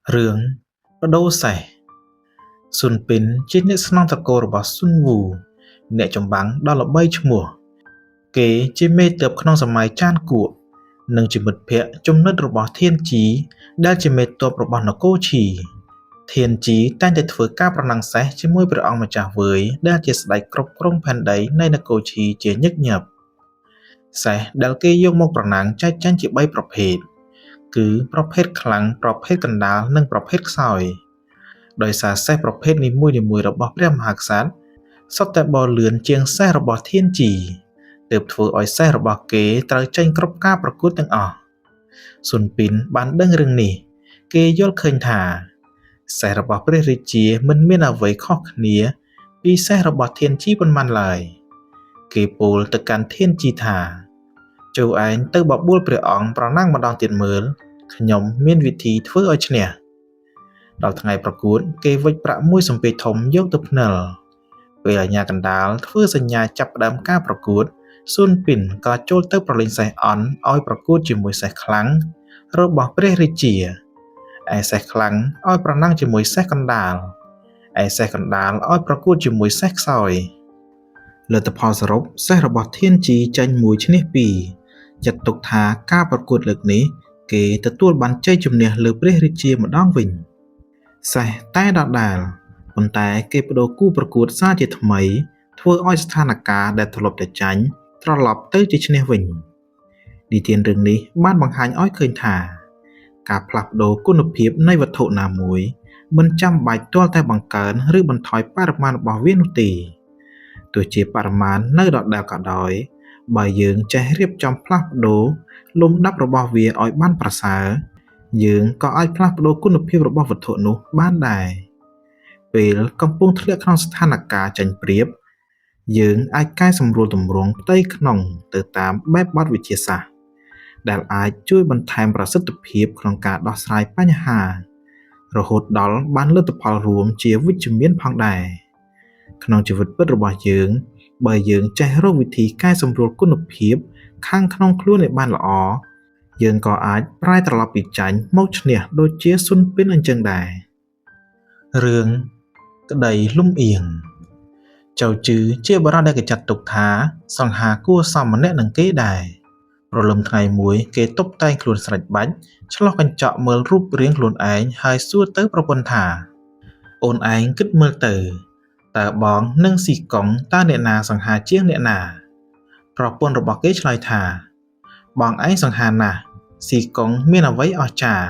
រឿងបដូរសេះស៊ុនពីនជាអ្នកស្នងត្រកូលរបស់ស៊ុនវូអ្នកចម្បាំងដ៏ល្បីឈ្មោះគេជាមេទ័ពក្នុងសម័យចានគួកនិងជាមិត្តភក្តិចំណិតរបស់ធានជីដែលជាមេទ័ពរបស់នគរឈីធានជីតែងតែធ្វើការប្រណាំងសេះជាមួយព្រះអង្គម្ចាស់វើយដែលជាស្ដេចគ្រប់គ្រងផែនដីនៃនគរឈីជាញឹកញាប់សេះដែលគេយកមកប្រណាំងចែកចាញ់ជា3ប្រភេទគឺប្រភេទខ្លាំងប្រភេទកណ្ដាលនិងប្រភេទខ្សោយដោយសារសេះប្រភេទនីមួយៗរបស់ព្រះមហាក្សត្រសុទ្ធតែបលឿនជាងសេះរបស់ធានជីទើបធ្វើឲ្យសេះរបស់គេត្រូវចេញគ្រប់ការប្រកួតទាំងអស់ស៊ុនពីនបានដឹងរឿងនេះគេយល់ឃើញថាសេះរបស់ព្រះរាជាមិនមានអ្វីខុសគ្នាពីសេះរបស់ធានជីប៉ុន្មានឡើយគេពោលទៅកាន់ធានជីថាចូលឯងទៅបបួលព្រះអង្គប្រណាំងម្ដងទៀតមើលខ្ញុំមានវិធីធ្វើឲ្យឈ្នះដល់ថ្ងៃប្រកួតគេវិចប្រាក់មួយសំពាយធំយកទៅផ្និលពេលអាជ្ញាកណ្ដាលធ្វើសញ្ញាចាប់ផ្ដើមការប្រកួតស៊ុនពីនក៏ចូលទៅប្រឡែងសេះអន់ឲ្យប្រកួតជាមួយសេះខ្លាំងរបស់ព្រះរាជាឯសេះខ្លាំងឲ្យប្រណាំងជាមួយសេះកណ្ដាលឯសេះកណ្ដាលឲ្យប្រកួតជាមួយសេះខ្សោយលទ្ធផលសរុបសេះរបស់ធានជីចាញ់1ឈ្នះ2ចាត់ទុកថាការប្រកួតលើកនេះគេទទួលបានជ័យជំនះលើព្រះរាជាម្ដងវិញសេះតែដដែលប៉ុន្តែគេបដូរគូប្រកួតសារជាថ្មីធ្វើឲ្យស្ថានភាពដែលធ្លាប់តែចាញ់ត្រឡប់ទៅជាឈ្នះវិញនិទានរឿងនេះបានបង្ហាញឲ្យឃើញថាការផ្លាស់ប្ដូរគុណភាពនៃវត្ថុណាមួយមិនចាំបាច់ទាល់តែបង្កើនឬបន្ថយបរិមាណរបស់វានោះទេទោះជាបរិមាណនៅដដែលក៏ដោយបើយើងចេះរៀបចំផ្លាស់ប្ដូរលំដាប់របស់វាឲ្យបានប្រសើរយើងក៏អាចផ្លាស់ប្ដូរគុណភាពរបស់វត្ថុនោះបានដែរពេលកំពុងធ្លាក់ក្នុងស្ថានភាពចាញ់ប្រៀបយើងអាចកែសម្រួលទម្រង់ផ្ទៃក្នុងទៅតាមបែបបទវិទ្យាសាស្ត្រដែលអាចជួយបន្ថែមប្រសិទ្ធភាពក្នុងការដោះស្រាយបញ្ហារហូតដល់បានលទ្ធផលរួមជាវិជ្ជមានផងដែរក្នុងជីវិតពិតរបស់យើងបើយើងចេះរកវិធីកែសម្រួលគុណភាពខាងក្នុងខ្លួនឲ្យបានល្អយើងក៏អាចប្រែត្រឡប់ពីចាញ់មកឈ្នះដូចជាស៊ុនពីនអញ្ចឹងដែររឿងក្តីលំអៀងចៅជឺជាបរិយាដែលគេចាត់ទុកថាសង្ហាគួរសមម្នាក់នឹងគេដែរព្រលឹមថ្ងៃមួយគេតុបតែងខ្លួនស្រេចបាច់ឆ្លោះកញ្ចក់មើលរូបរាងខ្លួនឯងហើយសួរទៅប្រពន្ធថាអូនឯងគិតមើលទៅតើបងនិងស៊ីកុងតើអ្នកណាសង្ហាជាងអ្នកណាប្រពន្ធរបស់គេឆ្លើយថាបងឯងសង្ហាណាស់ស៊ីកុងមានអ្វីអស្ចារ្យ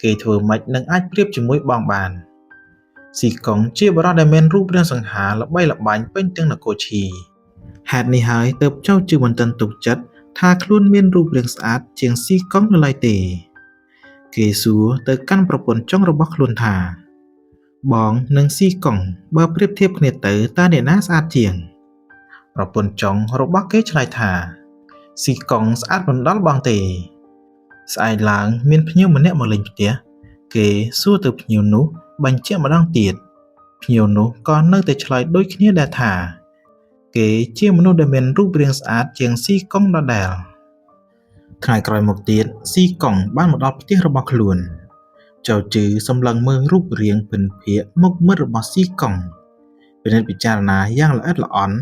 គេធ្វើម៉េចនឹងអាចប្រៀបជាមួយបងបានស៊ីកុងជាបរិយាដែលមានរូបរាងសង្ហាល្បីល្បាញពេញទាំងនគរឈីហេតុនេះហើយទើបចៅជឿមិនទាន់ទុកចិត្តថាខ្លួនមានរូបរាងស្អាតជាងស៊ីកុងនៅឡើយទេគេសួរទៅកាន់ប្រពន្ធចុងរបស់ខ្លួនថាបងនិងស៊ីកុងបើប្រៀបធៀបគ្នាទៅតើអ្នកណាស្អាតជាងប្រពន្ធចុងរបស់គេឆ្លើយថាស៊ីកុងស្អាតមិនដល់បងទេស្អែកឡើងមានភ្ញៀវម្នាក់មកលេងផ្ទះគេសួរទៅភ្ញៀវនោះបញ្ជាក់ម្ដងទៀតភ្ញៀវនោះក៏នៅតែឆ្លើយដូចគ្នាដែរថាគេជាមនុស្សដែលមានរូបរាងស្អាតជាងស៊ីកុងដដែលថ្ងៃក្រោយមកទៀតស៊ីកុងបានមកដល់ផ្ទះរបស់ខ្លួនចៅជឺសម្លឹងមើលរូបរាងពិនភាកមុខមាត់របស់ស៊ីកុងពិនិត្យពិចារណាយ៉ាងល្អិតល្អន់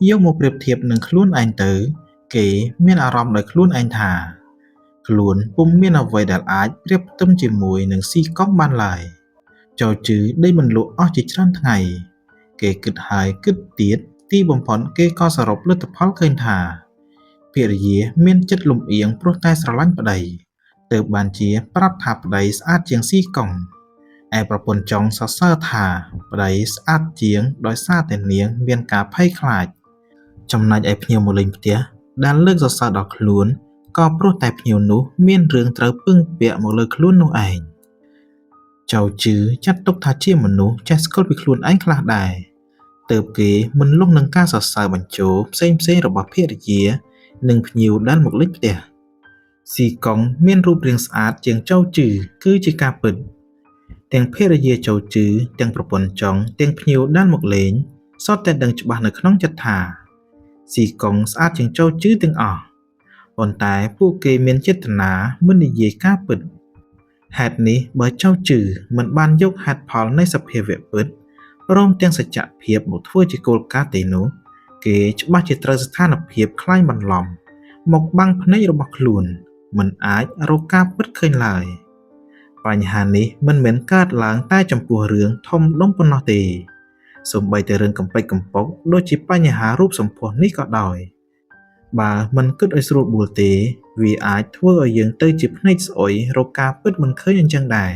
យកមកប្រៀបធៀបនឹងខ្លួនឯងទៅគេមានអារម្មណ៍ដោយខ្លួនឯងថាខ្លួនពុំមានអ្វីដែលអាចប្រៀបផ្ទឹមជាមួយនឹងស៊ីកុងបានឡើយចៅជឺដេកមិនលក់អស់ជាច្រើនថ្ងៃគេគិតហើយគិតទៀតទីបំផុតគេក៏សរុបលទ្ធផលឃើញថាភរិយាមានចិត្តលំអៀងព្រោះតែស្រឡាញ់ប្តីទើបបានជាប្រាប់ថាប្តីស្អាតជាងស៊ីកុងឯប្រពន្ធចុងសរសើរថាប្តីស្អាតជាងដោយសារតែនាងមានការភ័យខ្លាចចំណែកឯភ្ញៀវមកលេងផ្ទះដែលលើកសរសើរដល់ខ្លួនក៏ព្រោះតែភ្ញៀវនោះមានរឿងត្រូវពឹងពាក់មកលើខ្លួននោះឯងចៅជឺចាត់ទុកថាជាមនុស្សចេះស្គាល់ពីខ្លួនឯងខ្លះដែរទើបគេមិនលុះនឹងការសរសើរបញ្ជោផ្សេងៗរបស់ភរិយានិងភ្ញៀវដែលមកលេងផ្ទះស៊ីកុងមានរូបរាងស្អាតជាងចៅជឺគឺជាការពិតទាំងភរិយាចៅជឺទាំងប្រពន្ធចុងទាំងភ្ញៀវដែលមកលេងសុទ្ធតែដឹងច្បាស់នៅក្នុងចិត្តថាស៊ីកុងស្អាតជាងចៅជឺទាំងអស់ប៉ុន្តែពួកគេមានចេតនាមិននិយាយការពិត ហេតុនេះបើចៅជឺមិនបានយកហេតុផលនៃសភាវៈពិតព្រមទាំងសច្ចភាពមកធ្វើជាគោលការណ៍ទេនោះគេច្បាស់ជាត្រូវស្ថានភាពคล้ายបន្លំមកបាំងភ្នែករបស់ខ្លួនមិនអាចរកការពិតឃើញឡើយបញ្ហានេះមិនមែនកើតឡើងតែចំពោះរឿងធំដុំប៉ុណ្ណោះទេសូម្បីតែរឿងកំពេចកំពុកដូចជាបញ្ហារូបសម្ផស្សនេះក៏ដោយបើមិនគិតឲ្យស្រួលបួលទេវាអាចធ្វើឲ្យយើងទៅជាភ្នែកស្អុយរកការពិតមិនឃើញអញ្ចឹងដែរ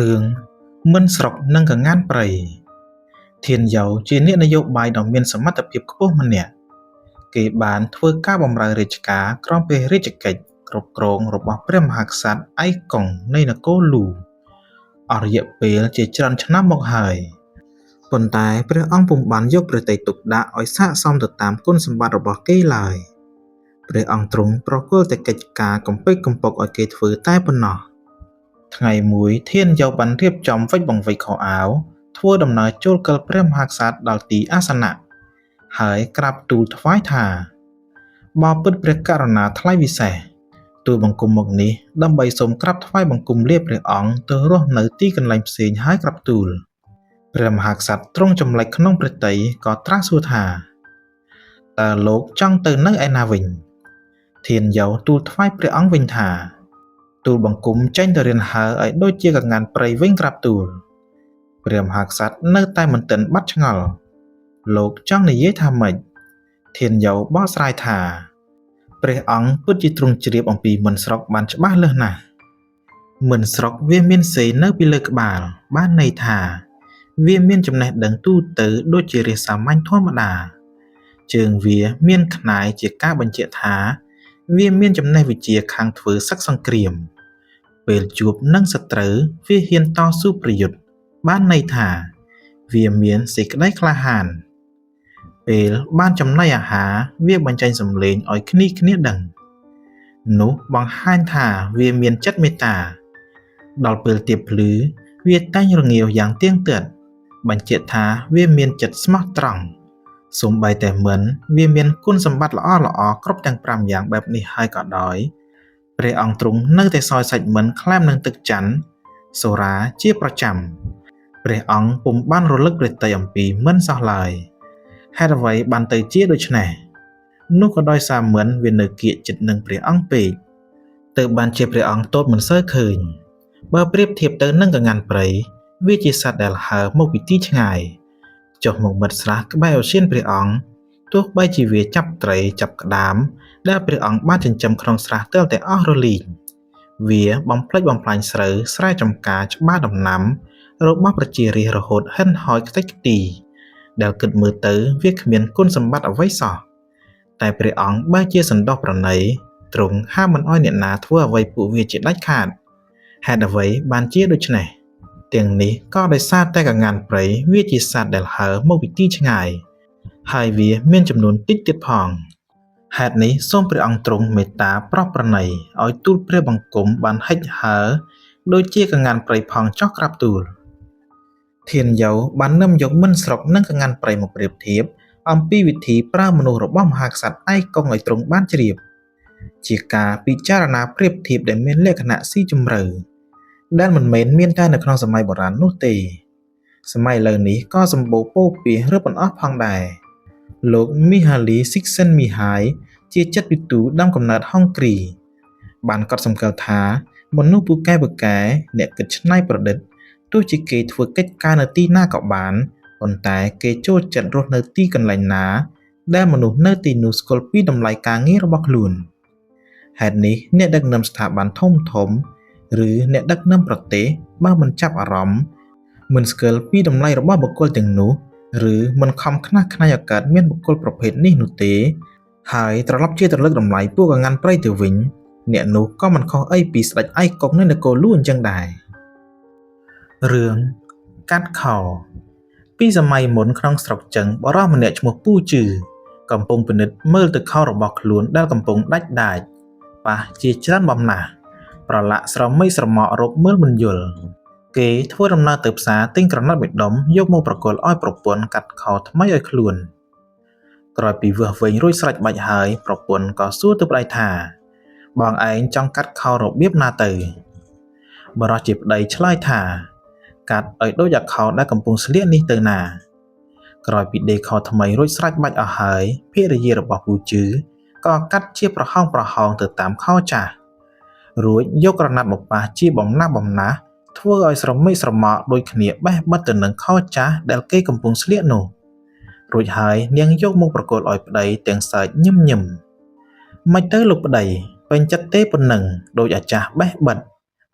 រឿងមិនស្រុកនិងកងានព្រៃធានយោជាអ្នកនយោបាយដ៏មានសមត្ថភាពខ្ពស់ម្នាក់គេបានធ្វើការបម្រើរាជការក្រោមព្រះរាជកិច្ចគ្រប់គ្រងរបស់ព្រះមហាក្សត្រអៃកុងនៃនគរលូអស់រយៈពេលជាច្រើនឆ្នាំមកហើយប៉ុន្តែព្រះអង្គពុំបានយកព្រះតីទុកដាក់ឲ្យស័ក្តិសមទៅតាមគុណសម្បត្តិរបស់គេឡើយព្រះអង្គទ្រង់ប្រគល់តែកិច្ចការកំពេចកំពុកឲ្យគេធ្វើតែប៉ុណ្ណោះថ្ងៃមួយធានយោបានរៀបចំវិច្ចបង្វិចខោអាវធ្វើដំណើរចូលកិលព្រះមហាក្សត្រដល់ទីអាសនៈហើយក្រាបទូលថ្វាយថាបបិទ្ធព្រះករុណាថ្លៃវិសេសទូលបង្គំមកនេះដើម្បីសូមក្រាបថ្វាយបង្គំលាព្រះអង្គទៅរស់នៅទីកន្លែងផ្សេងហើយក្រាបទូលព្រះមហាក្សត្រទ្រង់ចម្លែកក្នុងព្រះទ័យក៏ត្រាស់សួរថាតើលោកចង់ទៅនៅឯណាវិញធានយោទូលថ្វាយព្រះអង្គវិញថាទូលបង្គំចេញទៅរៀនហើឲ្យដូចជាកងានព្រៃវិញក្រាបទូលព្រះមហាក្សត្រនៅតែមិនទាន់បាត់ឆ្ងល់លោកចង់និយាយថាម៉េចធានយោបកស្រាយថាព្រះអង្គពិតជាទ្រង់ជ្រាបអំពីមិនស្រុកបានច្បាស់លាស់ណាស់មិនស្រុកវាមានសេនៅពីលើក្បាលបានន័យថាវាមានចំណេះដឹងទូទៅដូចជារាសសាមញ្ញធម្មតាជើងវាមានខ្នាយជាការបញ្ជាក់ថាវាមានចំណេះវិជ្ជាខាងធ្វើសឹកសង្គ្រាមពេលជួបនឹងសត្រូវវាហ៊ានតស៊ូប្រយុទ្ធបានន័យថាវាមានសេចក្តីក្លាហានពេលបានចំណីអាហារវាបញ្ចេញសំឡេងឲ្យគ្នាដឹងនោះបង្ហាញថាវាមានចិត្តមេត្តាដល់ពេលទៀបភ្លឺវាតែងរងាវយ៉ាងទៀងទាត់បញ្ជាក់ថាវាមានចិត្តស្មោះត្រង់សូម្បីតែមិនវាមានគុណសម្បត្តិល្អគ្រប់ទាំង5យ៉ាងបែបនេះហើយក៏ដោយព្រះអង្គទ្រង់នៅតែសោយសាច់មិនក្លែមនឹងទឹកច័ន្ទសូរាជាប្រចាំព្រះអង្គពុំបានរលឹកព្រះតីអំពីមិនសោះឡើយហេតុអ្វីបានទៅជាដូច្នេះនោះក៏ដោយសារមិនវានៅគៀកចិត្តនឹងព្រះអង្គពេកទើបបានជាព្រះអង្គទតមិនសូវឃើញបើប្រៀបធៀបទៅនឹងកងានព្រៃវាជាសត្វដែលហើរមកពីទីឆ្ងាយចុះមកបិទស្រះក្បែរឧសៀនព្រះអង្គទោះបីជាវាចាប់ត្រីចាប់ក្តាមដែលព្រះអង្គបានចិញ្ចឹមក្នុងស្រះទើបតែអស់រលីងវាបំផ្លិចបំផ្លាញស្រូវស្រែចម្ការច្បារដំណាំរបស់ប្រជារាស្ត្ររហូតហិនហោចខ្ទេចខ្ទីដែលគិតមើលទៅវាគ្មានគុណសម្បត្តិអ្វីសោះតែព្រះអង្គបើជាសន្តោសប្រណីទ្រង់ហាមមិនអោយអ្នកណាធ្វើអ្វីពួកវាជាដាច់ខាតហេតុអ្វីបានជាដូច្នេះទាំងនេះក៏ដោយសារតែកងានព្រៃវាជាសត្វដែលហើរមកពីទីឆ្ងាយហើយវាមានចំនួនតិចទៀតផងហេតុនេះសូមព្រះអង្គទ្រង់មេត្តាប្រោសប្រណីឲ្យទូលព្រះបង្គំបានហិចហើរដូចជាកងានព្រៃផងចោះក្រាបទូលធានយោបាននាំយកមិនស្រុកនិងកងានព្រៃមកប្រៀបធៀបអំពីវិធីប្រើមនុស្សរបស់មហាក្សត្រឯកុងឲ្យទ្រង់បានជ្រាបជាការពិចារណាប្រៀបធៀបដែលមានលក្ខណៈស៊ីជម្រៅដែលមិនមែនមានតែនៅក្នុងសម័យបុរាណនោះទេសម័យឥឡូវនេះក៏សម្បូរពោពាសឬប៉ុណ្ណោះផងដែរលោកមីហាលីស៊ីកសិនមីហាយជាចិត្តវិទូដើមកំណើតហុងគ្រីបានកត់សម្គាល់ថាមនុស្សពូកែអ្នកគិតច្នៃប្រឌិតទោះជាគេធ្វើកិច្ចការនៅទីណាក៏បានប៉ុន្តែគេចូលចិត្តរស់នៅទីកន្លែងណាដែលមនុស្សនៅទីនោះស្គាល់ពីតម្លៃការងាររបស់ខ្លួនហេតុនេះអ្នកដឹកនាំស្ថាប័នធំឬអ្នកដឹកនាំប្រទេសបើមិនចាប់អារម្មណ៍មិនស្គាល់ពីតម្លៃរបស់បុគ្គលទាំងនោះឬមិនខំខ្នះខ្នែងឲ្យកើតមានបុគ្គលប្រភេទនេះនោះទេហើយត្រឡប់ជាត្រលឹកតម្លៃពួកកងានព្រៃទៅវិញអ្នកនោះក៏មិនខុសអីពីស្ដេចឯកុកនៅនគរលួអញ្ចឹងដែររឿងកាត់ខោពីសម័យមុនក្នុងស្រុកចឹងបរិសម្នាក់ឈ្មោះពូជឺកំពុងពិនិត្យមើលទៅខោរបស់ខ្លួនដែលកំពុងដាច់ប៉ះជាច្រើនបំណាស់ប្រឡាក់ស្រមីស្រមករកមើលមិនយល់គេធ្វើដំណើរទៅផ្សារទិញក្រណាត់មួយដុំយកមកប្រគល់ឲ្យប្រពន្ធកាត់ខោថ្មីឲ្យខ្លួនក្រោយពីវាស់វែងរួចស្រេចបាច់ហើយប្រពន្ធក៏សួរទៅប្តីថាបងឯងចង់កាត់ខោរបៀបណាទៅ បរិសុទ្ធជាប្តីឆ្លើយថាកាត់ឲ្យដូចអាខោដែលកំពុងស្លៀកនេះទៅណាក្រោយពីដេកខោថ្មីរួចស្រេចបាច់អស់ហើយភរិយារបស់ពូជឺក៏កាត់ជាប្រហោងទៅតាមខោចាស់រួចយកក្រណាត់មកប៉ះជាបំណាស់ធ្វើឲ្យស្រមេកស្រមោលដូចគ្នាបេះបិទទៅនឹងខោចាស់ដែលគេកំពុងស្លៀកនោះរួចហើយនាងយកមកប្រគល់ឲ្យប្តីទាំងសើចញឹមមិនទៅលោកប្តីពេញចិត្តទេប៉ុណ្ណឹងដោយអាចាស់បេះបិទ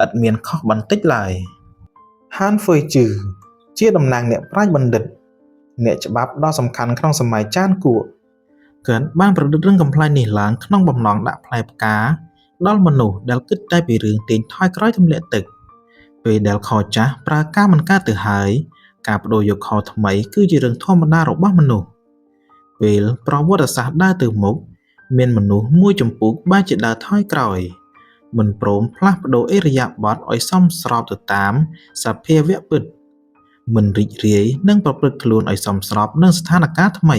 ឥតមានខុសបន្តិចឡើយហានហ្វ៊ុយជឺជាតំណាងអ្នកប្រាជ្ញបណ្ឌិតអ្នកច្បាប់ដ៏សំខាន់ក្នុងសម័យចានគួរគាត់បានប្រឌិតរឿងកំប្លែងនេះឡើងក្នុងបំណងដាក់ផ្លែផ្កាដល់មនុស្សដែលគិតតែពីរឿងទាញថយក្រោយទម្លាក់ទឹកពេលដែលខចាស់ប្រើការមិនកើតទៅហើយការបដូរយកខថ្មីគឺជារឿងធម្មតារបស់មនុស្សពេលប្រវត្តិសាស្ត្រដើរទៅមុខមានមនុស្សមួយចំពោះបែរជាដើរថយក្រោយមិនព្រមផ្លាស់ប្ដូរអិរិយាបថឲ្យសមស្របទៅតាមសភាវៈពិតមិនរីករាយនឹងប្រព្រឹត្តខ្លួនឲ្យសមស្របនឹងស្ថានភាពថ្មី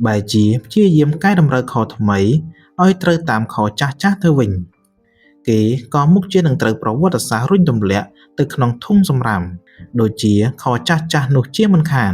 បែរជាព្យាយាមកែតម្រូវខថ្មីឲ្យត្រូវតាមខចាស់ទៅវិញគេក៏មុខជានឹងត្រូវប្រវត្តិសាស្ត្ររុញទម្លាក់ទៅក្នុងធុងសម្រាមដូចជាខចាស់នោះជាមិនខាន